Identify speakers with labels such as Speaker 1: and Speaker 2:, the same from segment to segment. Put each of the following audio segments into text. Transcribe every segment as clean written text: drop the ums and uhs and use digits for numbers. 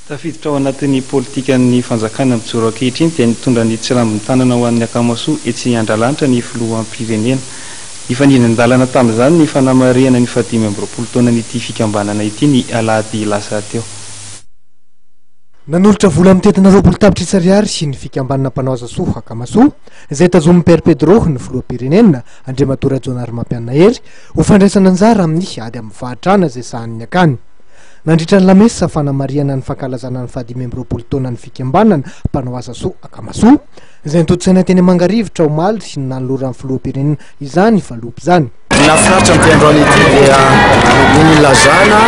Speaker 1: Tafiditra ao anatin'ny politikan'ny fanjakana mijoro ankehitriny dia nitondra ny tsiramby tanana ho an'ny Akamasoa etsy Andralanitra ny filoham-pirenena. Ifandrinandalana tamin'izany ny fanamarihana ny 520 taona n'ity fikambanana ity ny alahady lasa teo.
Speaker 2: Nanolotra vola mitetina 20 tapitrisa ariary sy ny fikambanana mpanao asa soa Akamasoa izay tazomin'ny Père Pedro ny filoham-pirenena Andriamatora Jonary Mampianahery ho fandraisana anjara amin'ny ady amin'ny fahatrana izay sahan'ny akany. Nandritra ny lamesa fanamariana ny fankalazana ny 520 taona ny fikambanana mpanao asa soa Akamasoa izay nitotsaina teny Mangarivotra omaly sy ny nanoloran'ny filoham-pirenena izany valopy izany.
Speaker 3: Nafinaritra amin'ny androany ity dia nilazana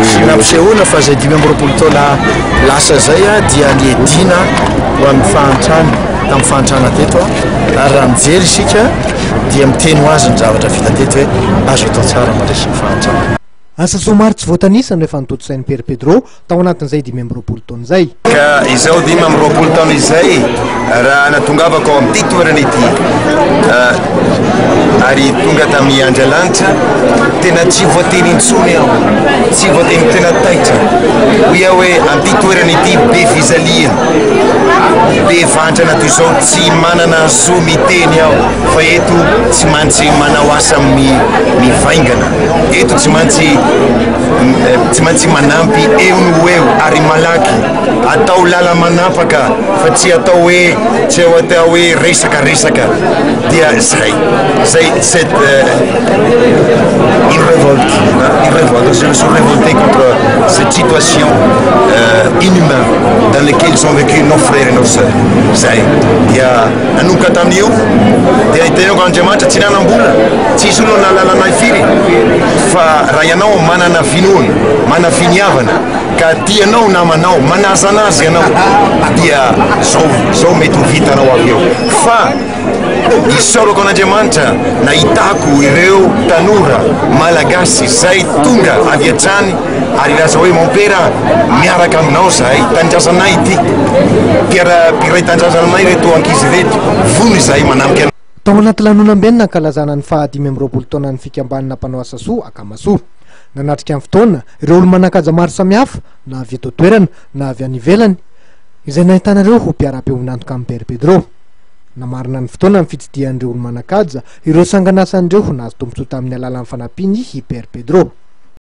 Speaker 3: sy nampisehoana fa izay 520 taona lasa zay dia niedina ho amin'ny fahantrana tamin'ny fahantrana teto ary raha mijery isika dia miteny ho azy ny zavatra vita teto hoe azo atao tsara mandresy ny fahantrana.
Speaker 2: Asa soa maro tsy voatanisa rehefa nitotosain'ny Père Pedro tao anatin'izay 520 taona izay.
Speaker 4: Ka izao 520 taona izay raha natongavako ao amin'ity toerana ity ary tonga tamin'ny Andrialanitra tena tsy voateny intsony aho, tsy voateny tena taitra hoia hoe amin'ity toerana ity be fizaliana, be vantrana toy izao tsy manana zo miteny aho fa eto tsy maintsy manao asa mivaingana, eto tsy maintsy manampy eo no eo ary malaky atao lala manapaka fa tsy atao hoe tsy atao hoe resaka dia zay cette une révolte, je suis révolté contre cette situation inhumaine dans laquelle sont vécus nos frères et nos sœurs. Zay dia nanomboka tamin'io dia itenako Andriamanitra tsy nanambola tsisy olona nalalana firy fa raha ianao manana finoana, mana finiavana ka tianao namanao manasa anazy ianao dia zao mety ho vitanao avy eo fa isaorako an'Andriamanitra nahitako ireo tanora malagasy zay tonga avy hatrany ary laza hoe mon père miaraka aminao zahay tanindrazanay ity mpiray tanindrazanay reto ankizy reto vony zahay manamika.
Speaker 2: Tao anaty lanonam-benina ankalazana ny 520 taona ny fikambanana mpanao asa soa Akamasoa. Nanatrika amin'ny fotoana ireo olo manan-kaja maro samihafa na avy eto toerana na avy any ivelany izay nahitana ireo ho mpiara-peo nantoka amin'ny Père Pedro. Namarina ny fotoana ny fitsidihan'ireo olo manan-kaja ireo sanganasandreo nazo tombotsoa tamin'ny alalan'ny fanampiny i Père Pedro.